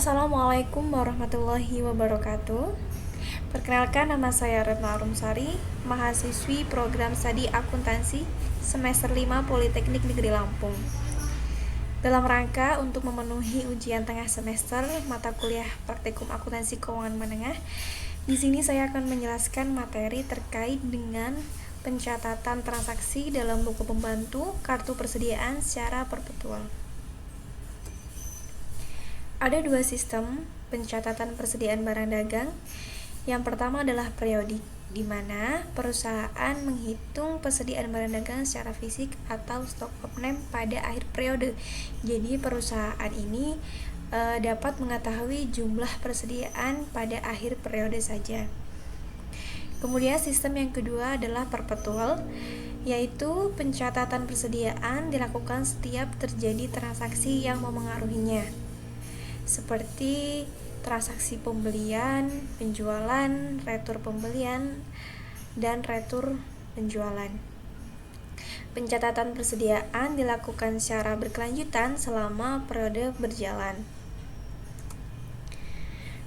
Assalamualaikum warahmatullahi wabarakatuh. Perkenalkan, nama saya Retno Arumsari, mahasiswi program studi akuntansi semester 5 Politeknik Negeri Lampung. Dalam rangka untuk memenuhi ujian tengah semester mata kuliah Praktikum Akuntansi Keuangan Menengah, di sini saya akan menjelaskan materi terkait dengan pencatatan transaksi dalam buku pembantu kartu persediaan secara perpetual. Ada dua sistem pencatatan persediaan barang dagang. Yang pertama adalah periodik, di mana perusahaan menghitung persediaan barang dagang secara fisik atau stock of name pada akhir periode. Jadi perusahaan ini dapat mengetahui jumlah persediaan pada akhir periode saja. Kemudian sistem yang kedua adalah perpetual, yaitu pencatatan persediaan dilakukan setiap terjadi transaksi yang memengaruhinya, seperti transaksi pembelian, penjualan, retur pembelian, dan retur penjualan. Pencatatan persediaan dilakukan secara berkelanjutan selama periode berjalan.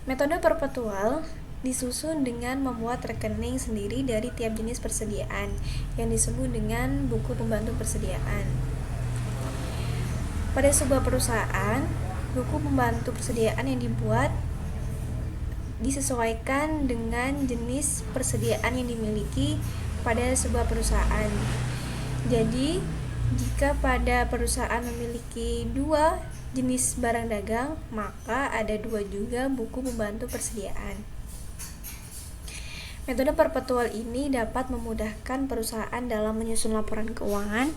Metode perpetual disusun dengan membuat rekening sendiri dari tiap jenis persediaan yang disebut dengan buku pembantu persediaan. Pada sebuah perusahaan, buku pembantu persediaan yang dibuat disesuaikan dengan jenis persediaan yang dimiliki pada sebuah perusahaan. Jadi, jika pada perusahaan memiliki 2 jenis barang dagang, maka ada 2 juga buku pembantu persediaan. Metode perpetual ini dapat memudahkan perusahaan dalam menyusun laporan keuangan.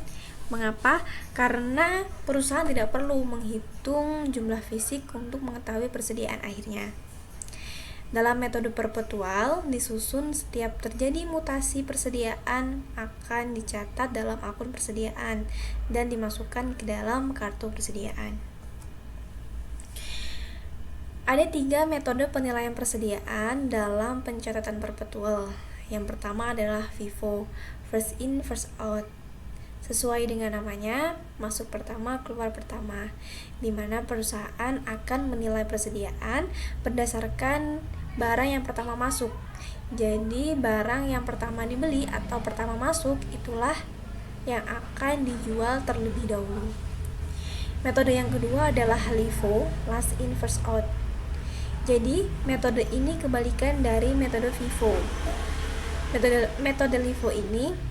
Mengapa? Karena perusahaan tidak perlu menghitung jumlah fisik untuk mengetahui persediaan akhirnya. Dalam metode perpetual, disusun setiap terjadi mutasi persediaan akan dicatat dalam akun persediaan dan dimasukkan ke dalam kartu persediaan. Ada 3 metode penilaian persediaan dalam pencatatan perpetual. Yang pertama adalah FIFO, first in first out. Sesuai dengan namanya, masuk pertama, keluar pertama, di mana perusahaan akan menilai persediaan berdasarkan barang yang pertama masuk. Jadi, barang yang pertama dibeli atau pertama masuk itulah yang akan dijual terlebih dahulu. Metode yang kedua adalah LIFO, last in first out. Jadi, metode ini kebalikan dari metode FIFO. Metode LIFO ini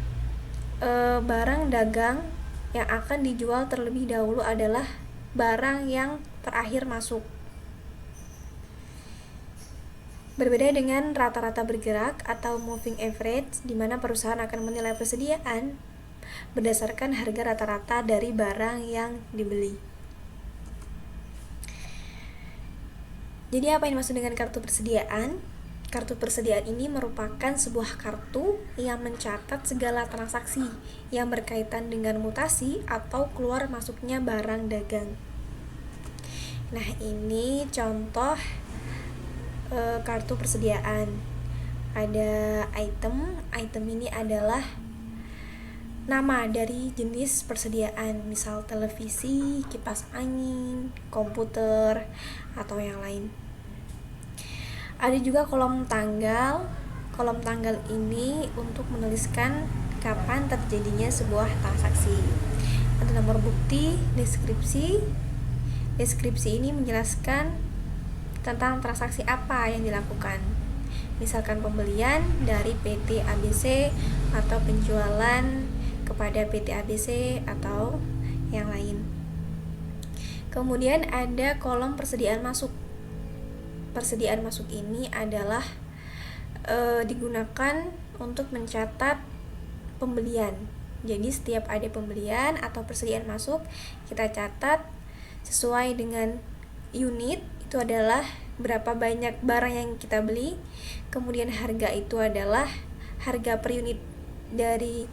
barang dagang yang akan dijual terlebih dahulu adalah barang yang terakhir masuk. Berbeda dengan rata-rata bergerak atau moving average, di mana perusahaan akan menilai persediaan berdasarkan harga rata-rata dari barang yang dibeli. Jadi apa yang dimaksud dengan kartu persediaan? Kartu persediaan ini merupakan sebuah kartu yang mencatat segala transaksi yang berkaitan dengan mutasi atau keluar masuknya barang dagang. Nah, ini contoh kartu persediaan. Ada item ini adalah nama dari jenis persediaan, misal televisi, kipas angin, komputer, atau yang lain. Ada juga kolom tanggal. Kolom tanggal ini untuk menuliskan kapan terjadinya sebuah transaksi. Ada nomor bukti, deskripsi. Deskripsi ini menjelaskan tentang transaksi apa yang dilakukan. Misalkan pembelian dari PT ABC atau penjualan kepada PT ABC atau yang lain. Kemudian ada kolom persediaan masuk. Persediaan masuk ini adalah digunakan untuk mencatat pembelian. Jadi setiap ada pembelian atau persediaan masuk, kita catat sesuai dengan unit, itu adalah berapa banyak barang yang kita beli. Kemudian harga itu adalah harga per unit dari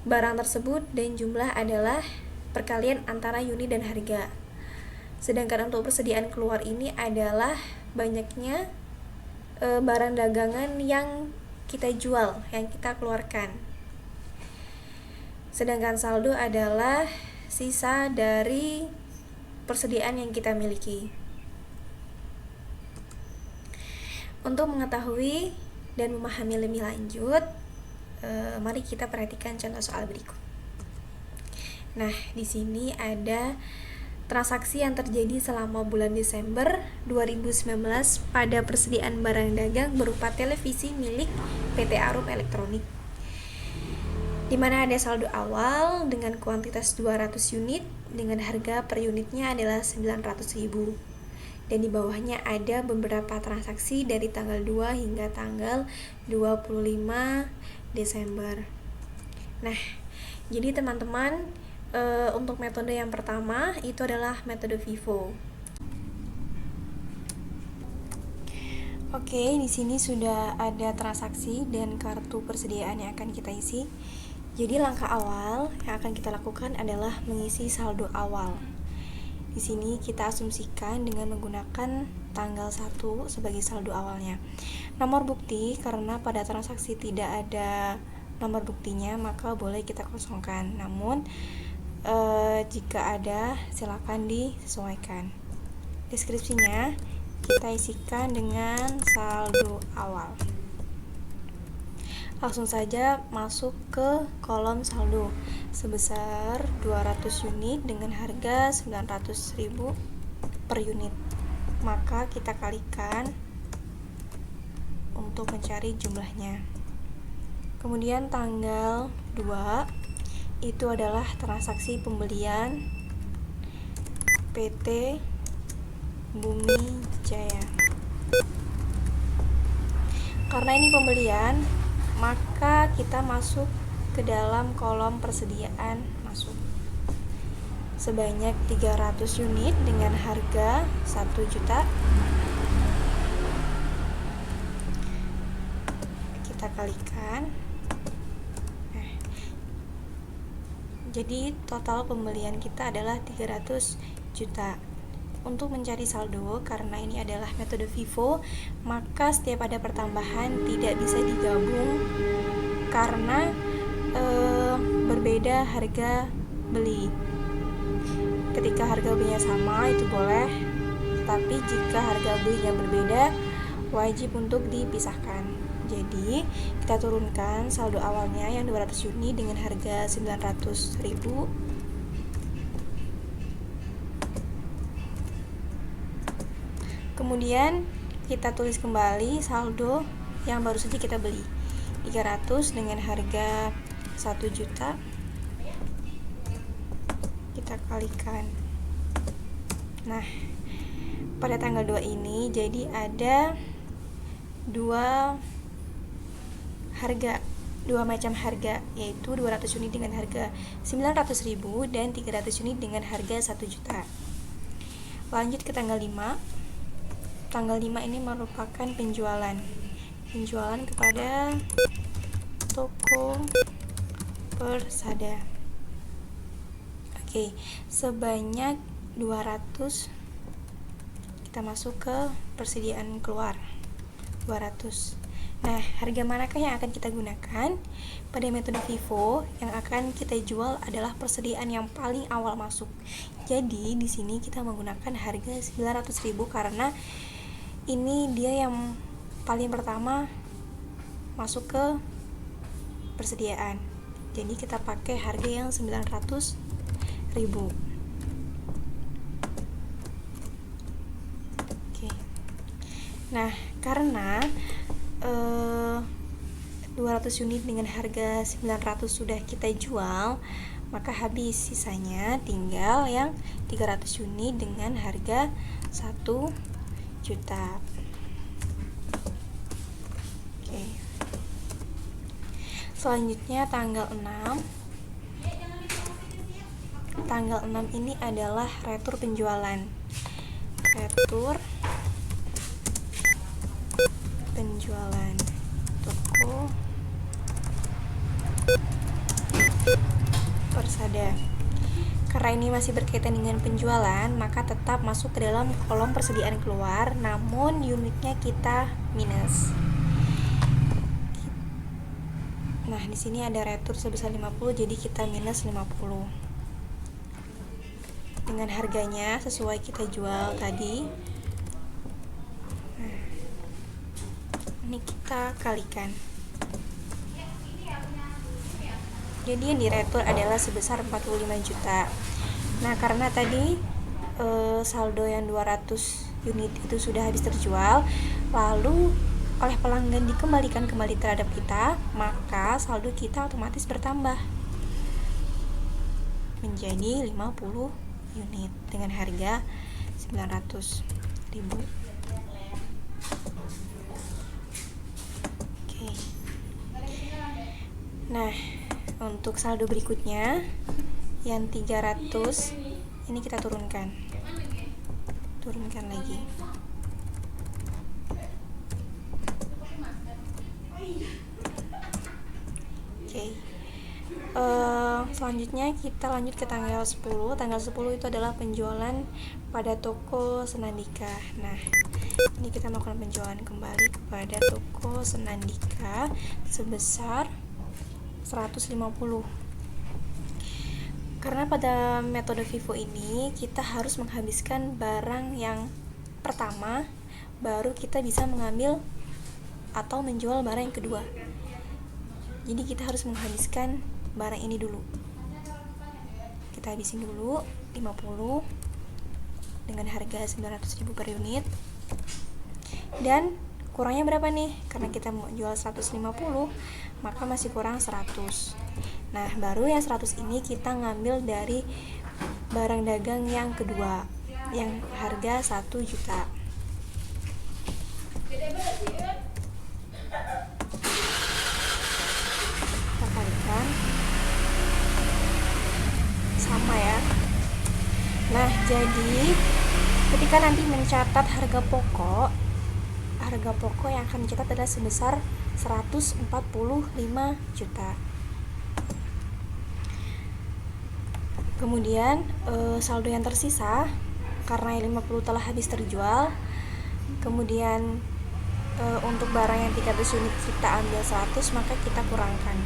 barang tersebut, dan jumlah adalah perkalian antara unit dan harga. Sedangkan untuk persediaan keluar ini adalah banyaknya barang dagangan yang kita jual, yang kita keluarkan. Sedangkan saldo adalah sisa dari persediaan yang kita miliki. Untuk mengetahui dan memahami lebih lanjut, mari kita perhatikan contoh soal berikut. Nah, di sini ada transaksi yang terjadi selama bulan Desember 2019 pada persediaan barang dagang berupa televisi milik PT Arum Elektronik, di mana ada saldo awal dengan kuantitas 200 unit dengan harga per unitnya adalah 900.000, dan di bawahnya ada beberapa transaksi dari tanggal 2 hingga tanggal 25 Desember. Nah, jadi teman-teman, untuk metode yang pertama itu adalah metode FIFO. Oke, di sini sudah ada transaksi dan kartu persediaan yang akan kita isi. Jadi langkah awal yang akan kita lakukan adalah mengisi saldo awal. Di sini kita asumsikan dengan menggunakan tanggal 1 sebagai saldo awalnya. Nomor bukti, karena pada transaksi tidak ada nomor buktinya, maka boleh kita kosongkan. Namun jika ada, silakan disesuaikan. Deskripsinya kita isikan dengan saldo awal. Langsung saja masuk ke kolom saldo sebesar 200 unit dengan harga 900.000 per unit. Maka kita kalikan untuk mencari jumlahnya. Kemudian tanggal 2 itu adalah transaksi pembelian PT Bumi Jaya. Karena ini pembelian, maka kita masuk ke dalam kolom persediaan masuk sebanyak 300 unit dengan harga 1 juta. Kita kalikan. Jadi total pembelian kita adalah 300 juta. Untuk mencari saldo, karena ini adalah metode FIFO, maka setiap ada pertambahan tidak bisa digabung karena berbeda harga beli. Ketika harga belinya sama itu boleh, tapi jika harga belinya berbeda wajib untuk dipisahkan. Jadi kita turunkan saldo awalnya yang 200 unit dengan harga 900.000. Kemudian kita tulis kembali saldo yang baru saja kita beli, 300 dengan harga 1 juta. Kita kalikan. Nah, pada tanggal 2 ini jadi ada dua macam harga, yaitu 200 unit dengan harga 900.000 dan 300 unit dengan harga 1 juta. Lanjut ke tanggal 5. Tanggal 5 ini merupakan penjualan kepada toko Persada. Oke, sebanyak 200 kita masuk ke persediaan keluar 200. Nah, harga manakah yang akan kita gunakan? Pada metode FIFO, yang akan kita jual adalah persediaan yang paling awal masuk. Jadi, di sini kita menggunakan harga 900.000 karena ini dia yang paling pertama masuk ke persediaan. Jadi, kita pakai harga yang 900.000. Oke. Nah, karena 200 unit dengan harga 900 sudah kita jual, maka habis, sisanya tinggal yang 300 unit dengan harga 1 juta. Oke. Selanjutnya tanggal 6. Tanggal 6 ini adalah retur penjualan. Retur penjualan toko Persada. Karena ini masih berkaitan dengan penjualan, maka tetap masuk ke dalam kolom persediaan keluar, namun unitnya kita minus. Nah, di sini ada retur sebesar 50, jadi kita minus 50. Dengan harganya sesuai kita jual tadi. Ini kita kalikan. Jadi yang diretur adalah sebesar 45 juta. Nah, karena tadi saldo yang 200 unit itu sudah habis terjual, lalu oleh pelanggan dikembalikan kembali terhadap kita, maka saldo kita otomatis bertambah menjadi 50 unit dengan harga 900.000. Oke. Nah, untuk saldo berikutnya yang 300 ini kita turunkan lagi. Oke. Selanjutnya kita lanjut ke tanggal 10. Tanggal 10 itu adalah penjualan pada toko Senandika. Nah, ini kita melakukan penjualan kembali kepada toko Senandika sebesar 150. Karena pada metode FIFO ini kita harus menghabiskan barang yang pertama, baru kita bisa mengambil atau menjual barang yang kedua. Jadi kita harus menghabiskan barang ini dulu. Kita habisin dulu 50 dengan harga 900.000 per unit. Dan kurangnya berapa nih? Karena kita mau jual 150, maka masih kurang 100. Nah, baru yang 100 ini kita ngambil dari barang dagang yang kedua, yang harga 1 juta. Kita kalikan. Sama ya. Nah, jadi ketika nanti mencatat harga pokok yang akan dicatat adalah sebesar 145 juta. Kemudian saldo yang tersisa karena yang 50 telah habis terjual. Kemudian untuk barang yang 300 unit kita ambil 100, maka kita kurangkan.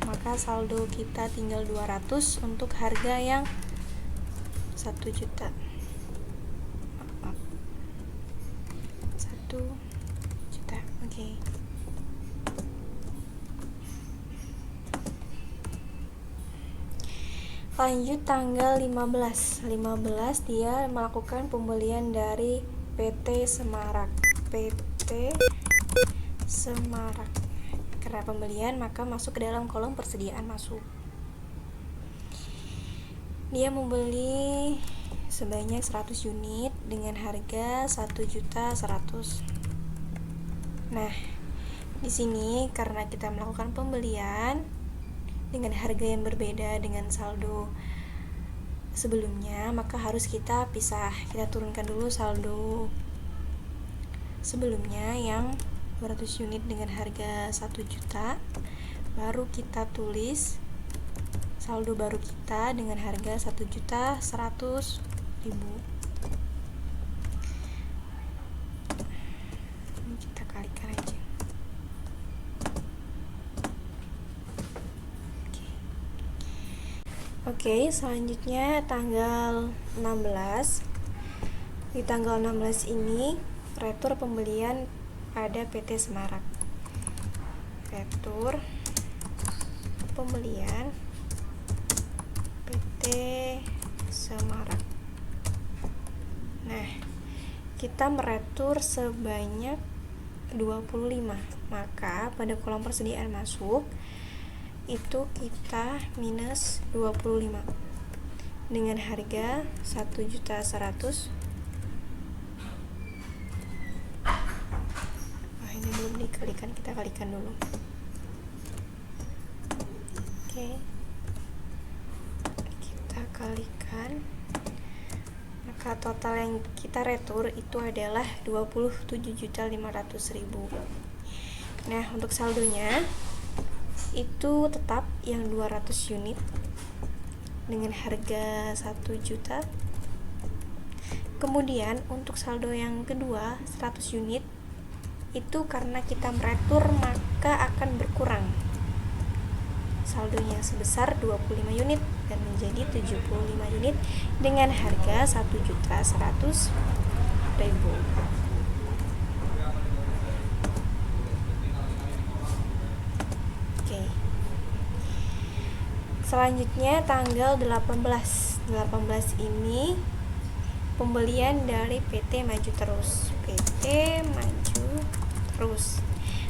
Maka saldo kita tinggal 200 untuk harga yang 1 juta. 1 juta. Oke. Lanjut tanggal 15 dia melakukan pembelian dari PT Semarak. Karena pembelian maka masuk ke dalam kolom persediaan masuk. Dia membeli sebanyak 100 unit dengan harga 1.100.000. Nah, di sini karena kita melakukan pembelian dengan harga yang berbeda dengan saldo sebelumnya, maka harus kita pisah. Kita turunkan dulu saldo sebelumnya yang 200 unit dengan harga 1 juta, baru kita tulis saldo baru kita dengan harga 1.100.000. Ini kita kalikan aja. Oke, selanjutnya tanggal 16. Di tanggal 16 ini retur pembelian pada PT Semarak. Retur pembelian PT Semarak. Nah, kita meretur sebanyak 25. Maka pada kolom persediaan masuk itu kita minus 25 dengan harga 1.100.000. Ini belum dikalikan, kita kalikan dulu. Oke, kita kalikan, maka total yang kita retur itu adalah 27.500.000. Nah, untuk saldonya itu tetap yang 200 unit dengan harga 1 juta. Kemudian untuk saldo yang kedua 100 unit itu karena kita meretur maka akan berkurang saldonya sebesar 25 unit dan menjadi 75 unit dengan harga 1.100.000. Oke. Selanjutnya tanggal 18 ini pembelian dari PT Maju Terus. PT Maju Terus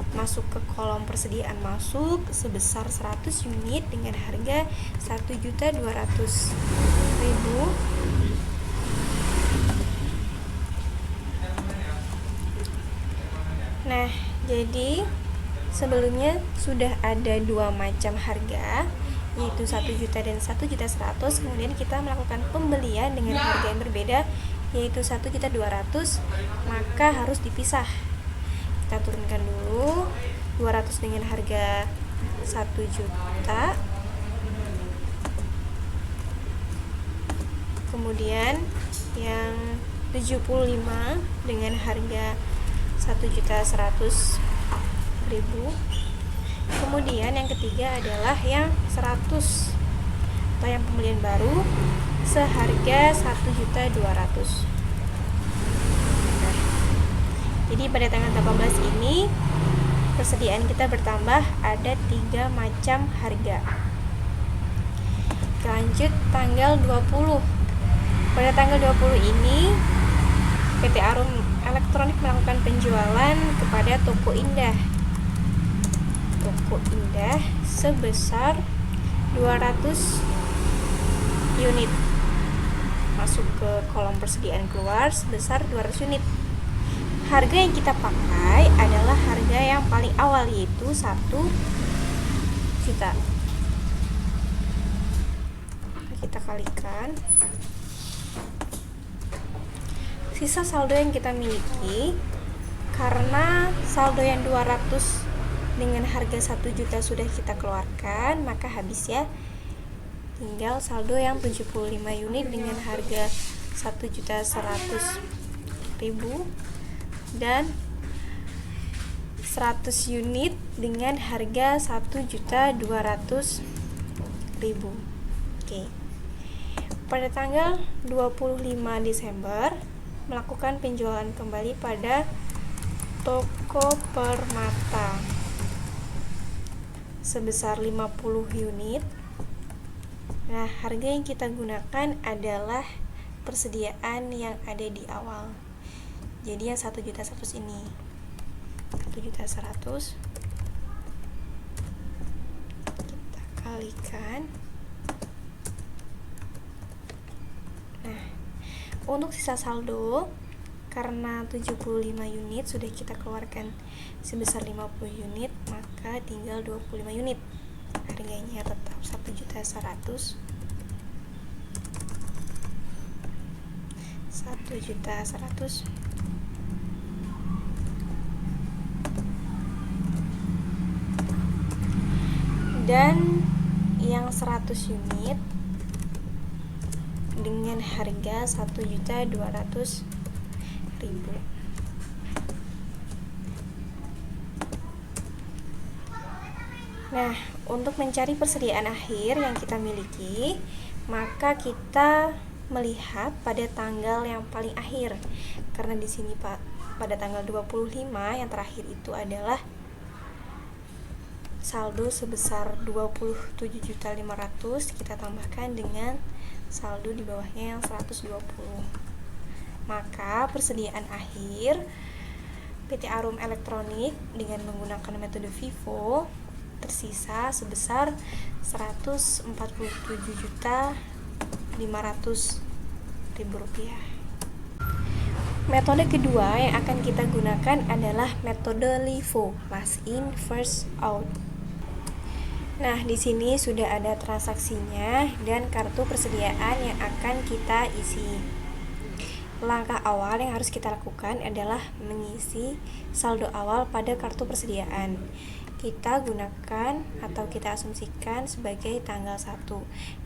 masuk ke kolom persediaan masuk sebesar 100 unit dengan harga 1.200.000. Nah, jadi sebelumnya sudah ada dua macam harga, yaitu 1 juta dan 1.100.000. Kemudian kita melakukan pembelian dengan harga yang berbeda, yaitu 1.200.000, maka harus dipisah. Kita turunkan dulu 200 dengan harga 1 juta, kemudian yang 75 dengan harga 1.100.000. Kemudian yang ketiga adalah yang 100 atau yang pembelian baru seharga 1.200.000. Jadi pada tanggal 18 ini persediaan kita bertambah, ada 3 macam harga. Lanjut tanggal 20. Pada tanggal 20 ini PT Arum Elektronik melakukan penjualan kepada Toko Indah sebesar 200 unit. Masuk ke kolom persediaan keluar sebesar 200 unit. Harga yang kita pakai adalah harga yang paling awal, yaitu 1 juta. Kita kalikan. Sisa saldo yang kita miliki, karena saldo yang 200 dengan harga 1 juta sudah kita keluarkan, maka habis ya. Tinggal saldo yang 75 unit dengan harga 1.100.000 dan 100 unit dengan harga 1.200.000. Oke. Pada tanggal 25 Desember melakukan penjualan kembali pada Toko Permata sebesar 50 unit. Nah, harga yang kita gunakan adalah persediaan yang ada di awal. Jadi yang 1.100.000 ini 1.100.000 kita kalikan. Nah, untuk sisa saldo, karena 75 unit sudah kita keluarkan sebesar 50 unit, maka tinggal 25 unit. Harganya tetap 1.100.000. 1.100.000. Dan yang 100 unit dengan harga 1.200.000. Nah, untuk mencari persediaan akhir yang kita miliki, maka kita melihat pada tanggal yang paling akhir. Karena di sini pada tanggal 25 yang terakhir itu adalah saldo sebesar 27.500, kita tambahkan dengan saldo di bawahnya yang 120. Maka persediaan akhir PT Arum Elektronik dengan menggunakan metode FIFO tersisa sebesar 147.500.000 rupiah. Metode kedua yang akan kita gunakan adalah metode LIFO, last in first out. Nah, di sini sudah ada transaksinya dan kartu persediaan yang akan kita isi. Langkah awal yang harus kita lakukan adalah mengisi saldo awal pada kartu persediaan. Kita gunakan atau kita asumsikan sebagai tanggal 1.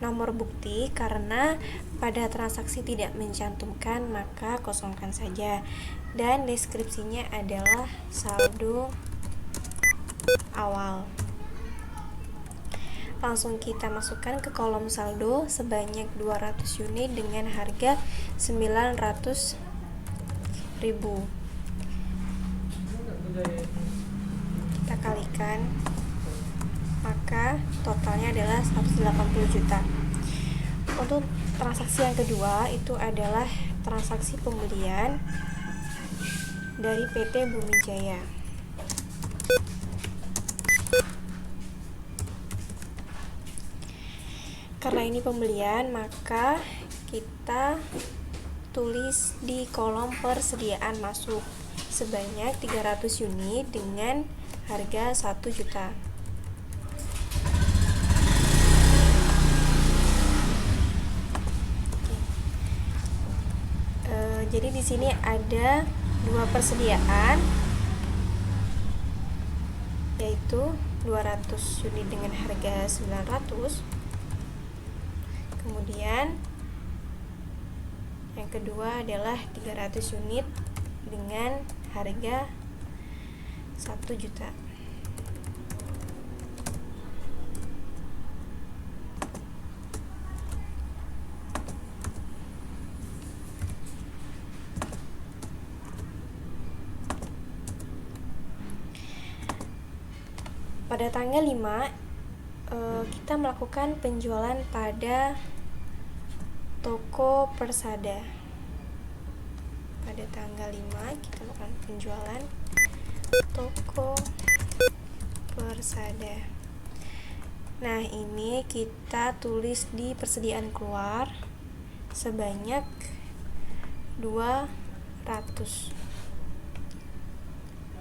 Nomor bukti karena pada transaksi tidak mencantumkan, maka kosongkan saja. Dan deskripsinya adalah saldo awal. Langsung kita masukkan ke kolom saldo sebanyak 200 unit dengan harga 900.000. ribu. Kita kalikan, maka totalnya adalah 180 juta. Untuk transaksi yang kedua itu adalah transaksi pembelian dari PT Bumi Jaya. Karena ini pembelian, maka kita tulis di kolom persediaan masuk sebanyak 300 unit dengan harga 1 juta. Jadi di sini ada 2 persediaan, yaitu 200 unit dengan harga 900. Kemudian yang kedua adalah 300 unit dengan harga 1 juta. Pada tanggal 5 kita melakukan penjualan pada toko Persada. Pada tanggal 5 kita melakukan penjualan toko Persada. Nah, ini kita tulis di persediaan keluar sebanyak 200.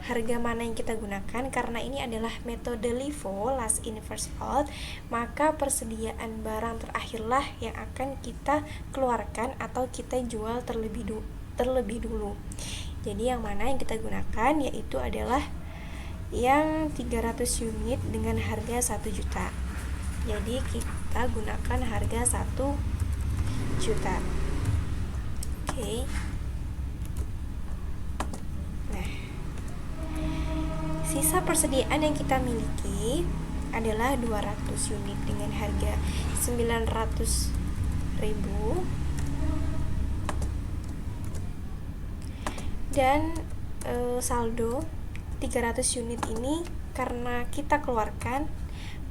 Harga mana yang kita gunakan? Karena ini adalah metode LIFO, last in first out, maka persediaan barang terakhirlah yang akan kita keluarkan atau kita jual terlebih dulu. Jadi yang mana yang kita gunakan yaitu adalah yang 300 unit dengan harga 1 juta. Jadi kita gunakan harga 1 juta. Oke. Sisa persediaan yang kita miliki adalah 200 unit dengan harga 900.000 dan saldo 300 unit ini karena kita keluarkan,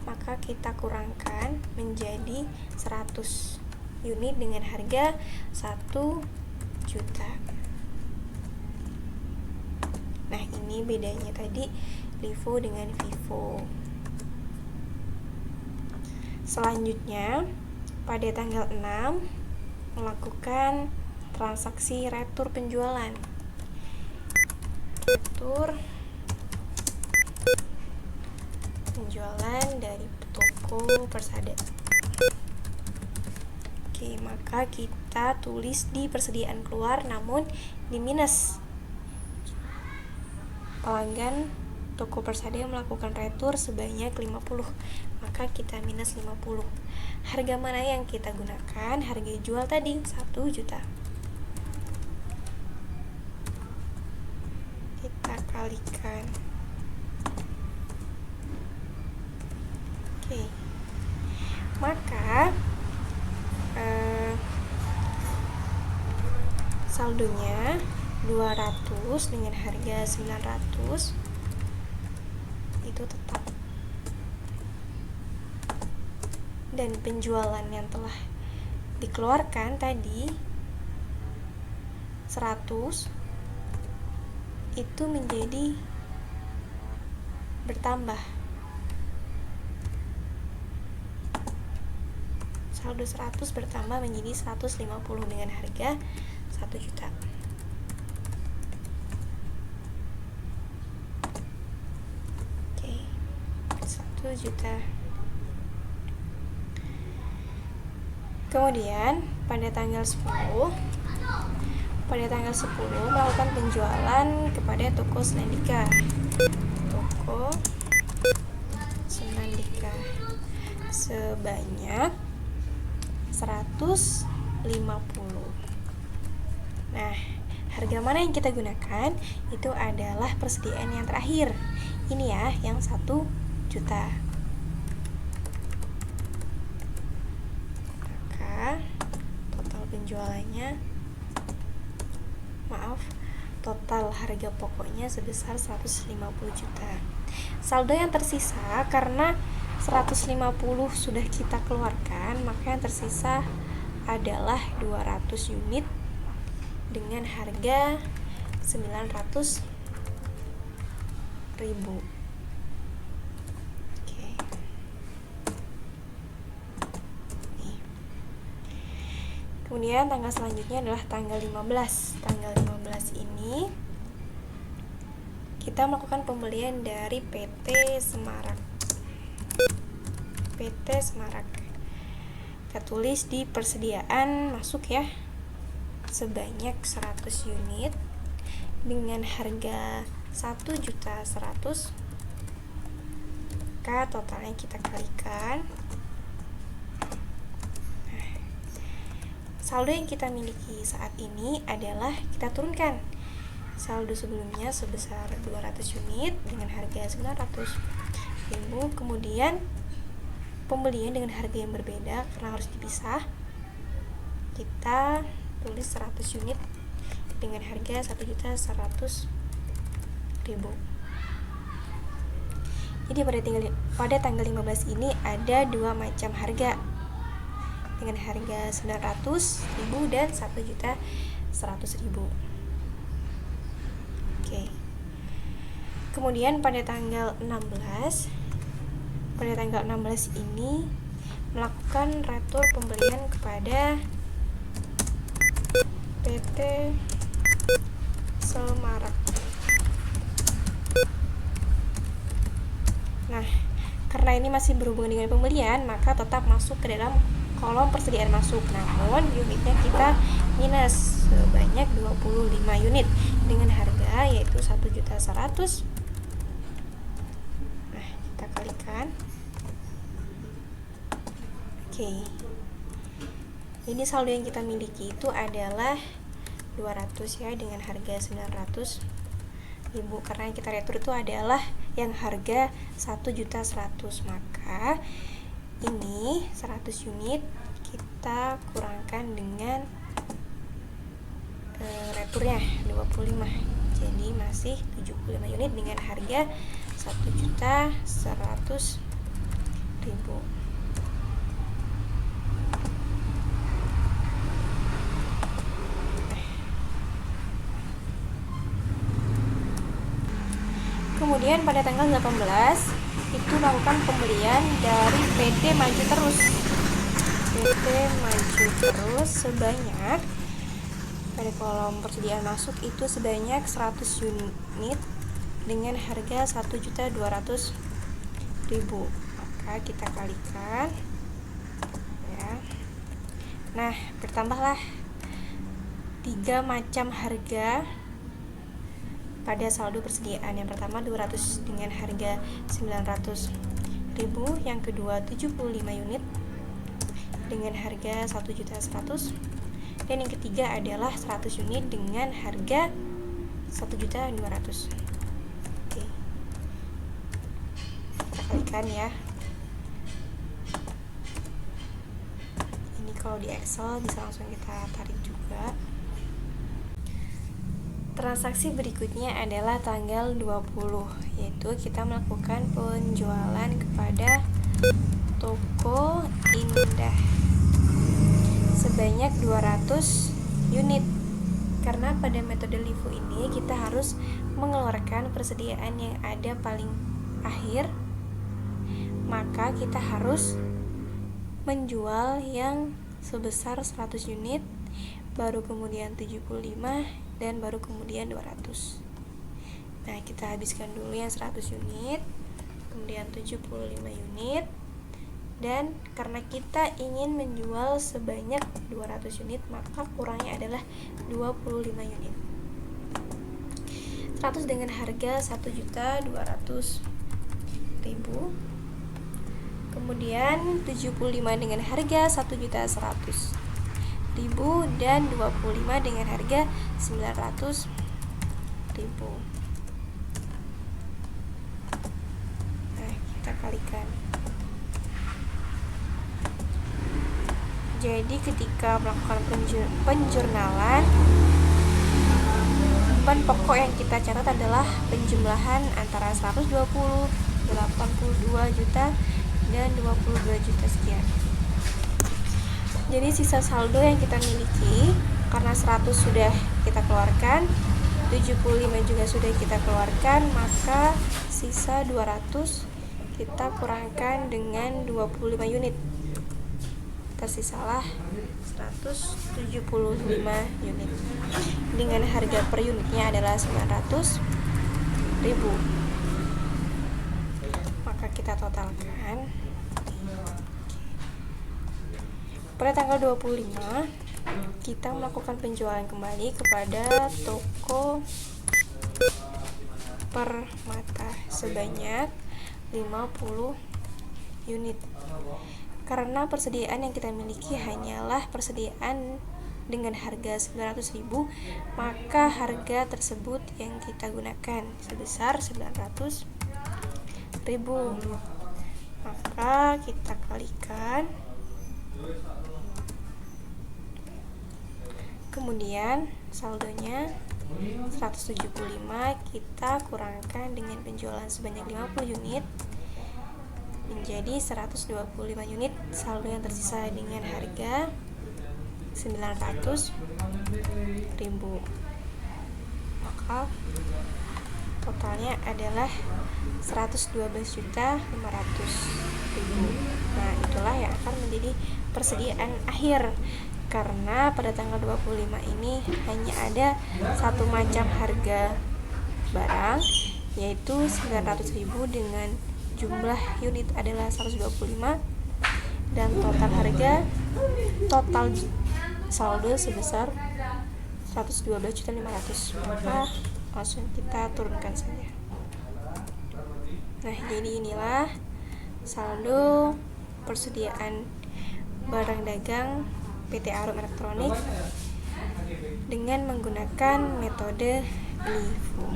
maka kita kurangkan menjadi 100 unit dengan harga 1 juta. Nah, ini bedanya tadi LIFO dengan FIFO. Selanjutnya, pada tanggal 6 melakukan transaksi retur penjualan. Retur penjualan dari toko Persada. Oke, maka kita tulis di persediaan keluar namun di minus. Pelanggan toko Persada yang melakukan retur sebanyak 50, maka kita minus 50. Harga mana yang kita gunakan? Harga jual tadi 1 juta. Kita kalikan. Oke. Maka saldonya 200 dengan harga 900 itu tetap, dan penjualan yang telah dikeluarkan tadi 100 itu menjadi bertambah, saldo 100 bertambah menjadi 150 dengan harga 1 juta. Juta. Kemudian pada tanggal 10 melakukan penjualan kepada toko Senandika. Toko Senandika sebanyak 150. Nah, harga mana yang kita gunakan? Itu adalah persediaan yang terakhir. Ini ya, yang 1 juta. Maka total penjualannya total harga pokoknya sebesar 150 juta. Saldo yang tersisa karena 150 sudah kita keluarkan, maka yang tersisa adalah 200 unit dengan harga 900.000. Oke. Kemudian tanggal selanjutnya adalah tanggal 15. Tanggal 15 ini kita melakukan pembelian dari PT Semarak. PT Semarak. Kita tulis di persediaan masuk ya, sebanyak 100 unit dengan harga 1.100.000. Totalnya kita kalikan. Saldo yang kita miliki saat ini adalah kita turunkan saldo sebelumnya sebesar 200 unit dengan harga 900.000, kemudian pembelian dengan harga yang berbeda karena harus dipisah, kita tulis 100 unit dengan harga 1.100.000. Jadi pada tanggal 15 ini ada dua macam harga dengan harga 900.000 dan 1.100.000. Oke. Kemudian pada tanggal 16 ini melakukan retur pembelian kepada PT Semarak. Nah, karena ini masih berhubungan dengan pembelian, maka tetap masuk ke dalam kolom persediaan masuk, namun unitnya kita minus sebanyak 25 unit dengan harga yaitu 1.100.000. Nah, kita kalikan. Oke. Jadi saldo yang kita miliki itu adalah 200 ya dengan harga 900.000, karena yang kita retur itu adalah yang harga 1.100.000, maka ini 100 unit kita kurangkan dengan returnya 25, jadi masih 75 unit dengan harga 1.100.000. Kemudian pada tanggal 18 itu melakukan pembelian dari PT Maju Terus. PT Maju Terus sebanyak pada kolom persediaan masuk itu sebanyak 100 unit dengan harga 1.200.000. Maka kita kalikan ya. Nah, bertambahlah 3 macam harga pada saldo persediaan. Yang pertama 200 dengan harga 900.000, yang kedua 75 unit dengan harga 1.100.000, dan yang ketiga adalah 100 unit dengan harga 1.200.000. Oke. Kita kalikan ya. Ini kalau di Excel bisa langsung kita tarik juga. Transaksi berikutnya adalah tanggal 20, yaitu kita melakukan penjualan kepada Toko Indah sebanyak 200 unit. Karena pada metode LIFO ini kita harus mengeluarkan persediaan yang ada paling akhir, maka kita harus menjual yang sebesar 100 unit, baru kemudian 75, dan baru kemudian 200. Nah, kita habiskan dulu yang 100 unit, kemudian 75 unit, dan karena kita ingin menjual sebanyak 200 unit, maka kurangnya adalah 25 unit. 100 dengan harga 1.200.000, kemudian 75 dengan harga 1.100.000, dan 25 dengan harga 900.000. Nah, kita kalikan. Jadi ketika melakukan penjurnalan beban pokok yang kita catat adalah penjumlahan antara 120, 82 juta, dan 22 juta sekian. Jadi sisa saldo yang kita miliki, karena 100 sudah kita keluarkan, 75 juga sudah kita keluarkan, maka sisa 200 kita kurangkan dengan 25 unit. Tersisalah 175 unit. Dengan harga per unitnya adalah 900.000. Maka kita totalkan. Pada tanggal 25 kita melakukan penjualan kembali kepada toko Permata sebanyak 50 unit. Karena persediaan yang kita miliki hanyalah persediaan dengan harga 900.000, maka harga tersebut yang kita gunakan sebesar 900.000. Maka kita kalikan. Kemudian saldonya 175 kita kurangkan dengan penjualan sebanyak 50 unit menjadi 125 unit. Saldo yang tersisa dengan harga 900.000. Maka totalnya adalah 112.500.000. Nah, itulah yang akan menjadi persediaan akhir, karena pada tanggal 25 ini hanya ada satu macam harga barang, yaitu 900.000 dengan jumlah unit adalah 125, dan total saldo sebesar 112.500.000. Maka langsung kita turunkan saja. Nah, jadi inilah saldo persediaan barang dagang PT Arum Elektronik dengan menggunakan metode LIFO.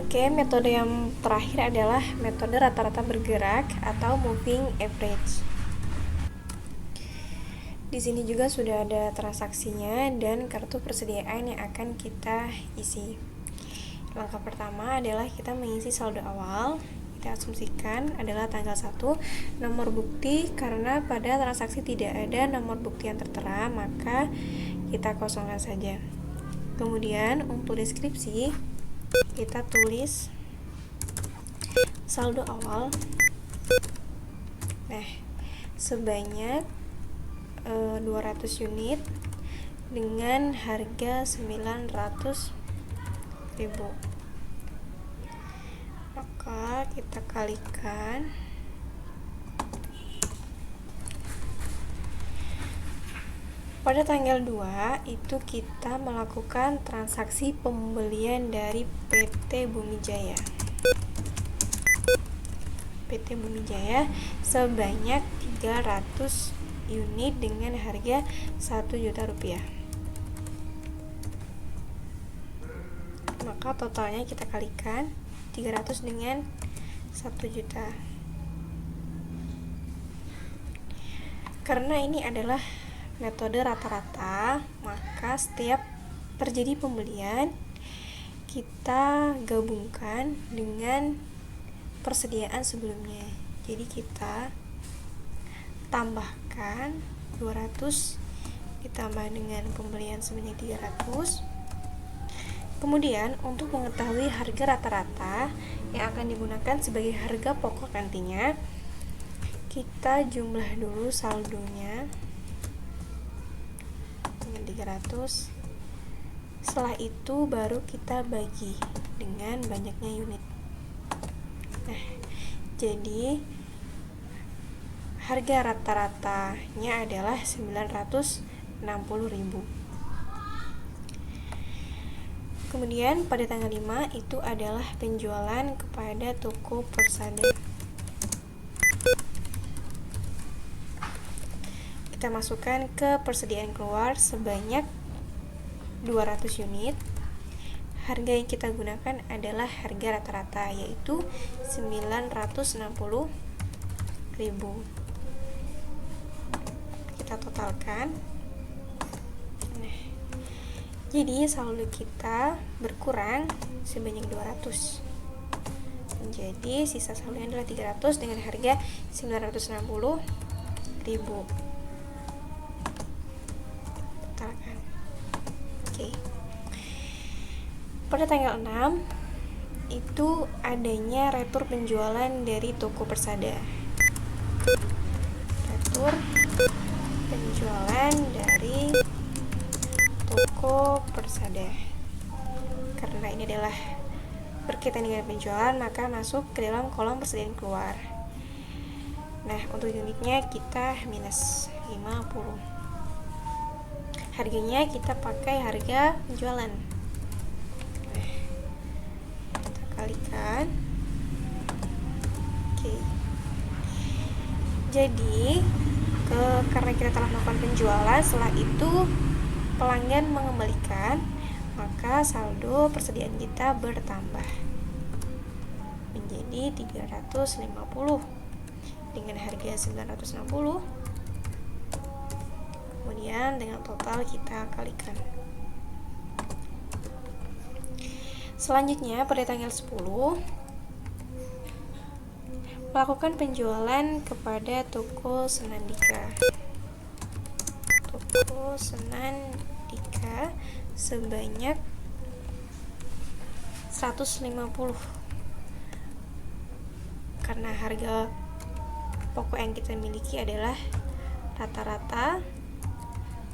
Oke, metode yang terakhir adalah metode rata-rata bergerak atau moving average. Di sini juga sudah ada transaksinya dan kartu persediaan yang akan kita isi. Langkah pertama adalah kita mengisi saldo awal. Kita asumsikan adalah tanggal 1. Nomor bukti, karena pada transaksi tidak ada nomor bukti yang tertera, maka kita kosongkan saja. Kemudian untuk deskripsi, kita tulis saldo awal sebanyak 200 unit dengan harga 900.000. Maka kita kalikan. Pada tanggal 2 itu kita melakukan transaksi pembelian dari PT Bumi Jaya. PT Bumi Jaya sebanyak 300 unit dengan harga 1 juta rupiah. Maka totalnya kita kalikan 300 dengan 1 juta. Karena ini adalah metode rata-rata, maka setiap terjadi pembelian kita gabungkan dengan persediaan sebelumnya. Jadi kita tambahkan 200 ditambah dengan pembelian sebanyak 300. Kemudian untuk mengetahui harga rata-rata yang akan digunakan sebagai harga pokok nantinya, kita jumlah dulu saldonya dengan 300. Setelah itu baru kita bagi dengan banyaknya unit. Nah, jadi harga rata-ratanya adalah 960.000. Kemudian pada tanggal 5 itu adalah penjualan kepada toko Persada. Kita masukkan ke persediaan keluar sebanyak 200 unit. Harga yang kita gunakan adalah harga rata-rata, yaitu 960.000. Kita totalkan. Nah, Jadi saldo kita berkurang sebanyak 200. Jadi sisa saldonya adalah 300 dengan harga 960.000. Totalkan. Oke. Pada tanggal 6 itu adanya retur penjualan dari toko Persada. Retur penjualan dari toko Persada. Karena ini adalah berkaitan dengan penjualan, maka masuk ke dalam kolom persediaan keluar. Nah, untuk unitnya kita minus 50. Harganya kita pakai harga penjualan. Nah, kita kalikan. Oke. Jadi, karena kita telah melakukan penjualan, setelah itu pelanggan mengembalikan, maka saldo persediaan kita bertambah menjadi 350 dengan harga 960. Kemudian dengan total kita kalikan. Selanjutnya pada tanggal 10 melakukan penjualan kepada toko Senandika. Toko Senandika sebanyak 150. Karena harga pokok yang kita miliki adalah rata-rata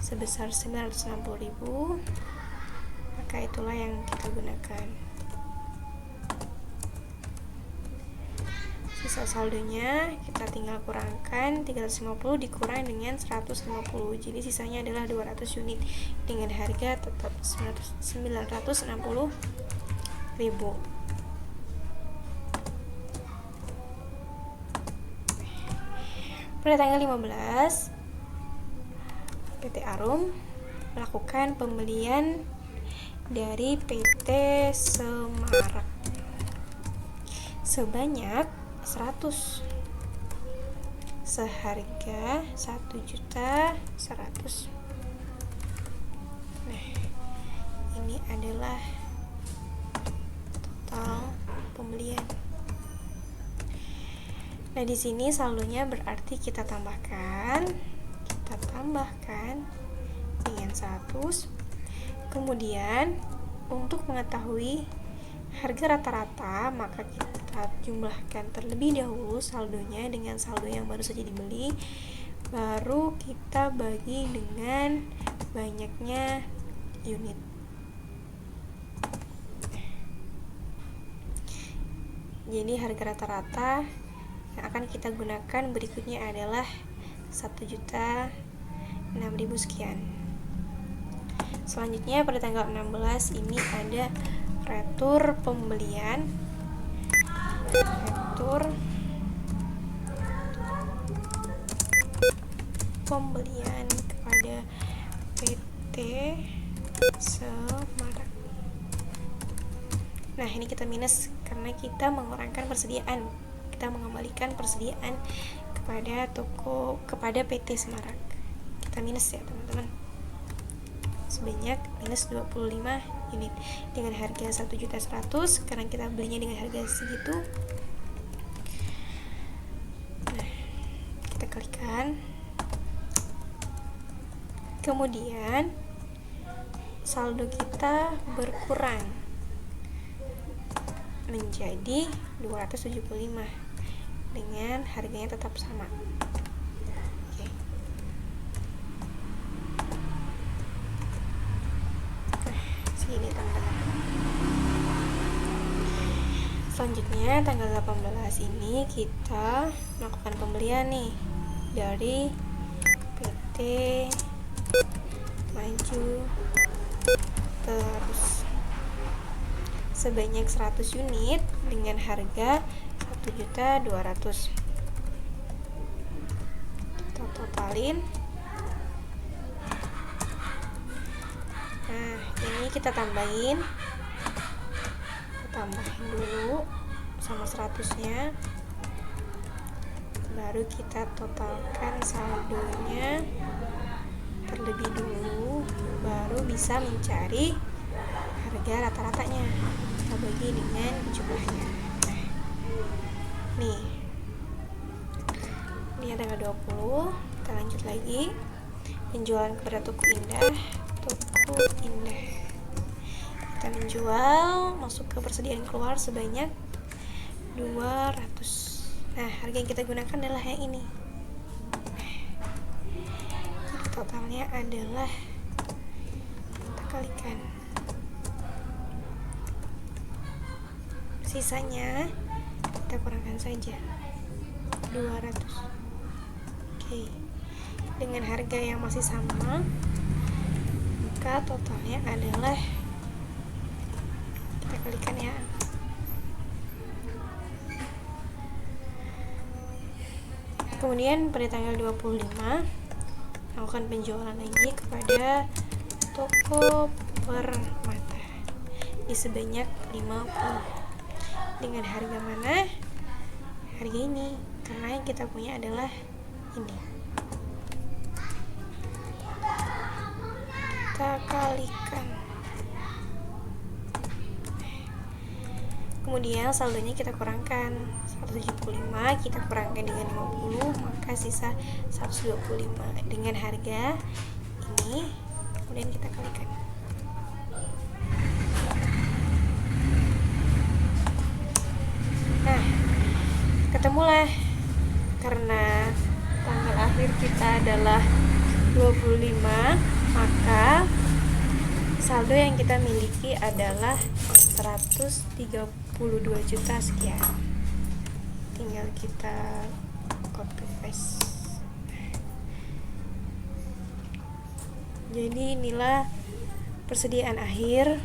sebesar 960.000, maka itulah yang kita gunakan. Sisa saldonya kita tinggal kurangkan 350 dikurang dengan 150, jadi sisanya adalah 200 unit dengan harga tetap 960.000. Pada tanggal 15 PT Arum melakukan pembelian dari PT Semarak sebanyak 100 seharga 1.100.000. Nah, ini adalah total pembelian. Nah, di sini saldonya berarti kita tambahkan dengan 100. Kemudian untuk mengetahui harga rata-rata, maka kita jumlahkan terlebih dahulu saldonya dengan saldo yang baru saja dibeli, baru kita bagi dengan banyaknya unit. Jadi harga rata-rata yang akan kita gunakan berikutnya adalah 1.006.000 sekian. Selanjutnya pada tanggal 16 ini ada retur pembelian kepada PT Semarak. Nah, ini kita minus karena kita mengurangkan persediaan. Kita mengembalikan persediaan kepada PT Semarak. Kita minus ya, teman-teman. Sebanyak minus 25 unit dengan harga 1.100.000 karena kita belinya dengan harga segitu. Nah, kita kalikan. Kemudian saldo kita berkurang menjadi 275 dengan harganya tetap sama. Oke. Sini teman-teman. Selanjutnya tanggal 18 ini kita melakukan pembelian nih dari PT Maju Terus sebanyak 100 unit dengan harga 1.200.000. Kita totalin. Nah, ini kita tambahin dulu sama 100-nya, baru kita totalkan saldonya terlebih dulu, baru lalu bisa mencari harga rata-ratanya. Kita bagi dengan jumlahnya. Nah, nih ini tanggal 20. Kita lanjut lagi. Penjualan kepada Toko Indah. Kita menjual, masuk ke persediaan keluar sebanyak 200. Nah, harga yang kita gunakan adalah yang ini. Jadi totalnya adalah, kita kalikan, sisanya kita kurangkan saja 200. Oke, dengan harga yang masih sama, maka totalnya adalah, kita kalikan ya, kemudian pada tanggal 25 lakukan penjualan lagi kepada Toko Permata di sebanyak 50. Dengan harga mana? Harga ini, karena yang kita punya adalah ini. Kita kalikan, kemudian saldonya kita kurangkan 175, kita kurangkan dengan 50, maka sisa 125 dengan harga ini. Kemudian kita kalikan. Nah, ketemulah, karena tanggal akhir kita adalah 25, maka saldo yang kita miliki adalah 132 juta sekian. Tinggal kita copy paste. Jadi inilah persediaan akhir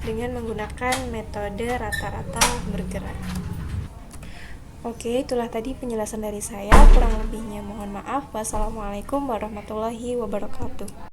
dengan menggunakan metode rata-rata bergerak. Oke, itulah tadi penjelasan dari saya. Kurang lebihnya mohon maaf. Wassalamualaikum warahmatullahi wabarakatuh.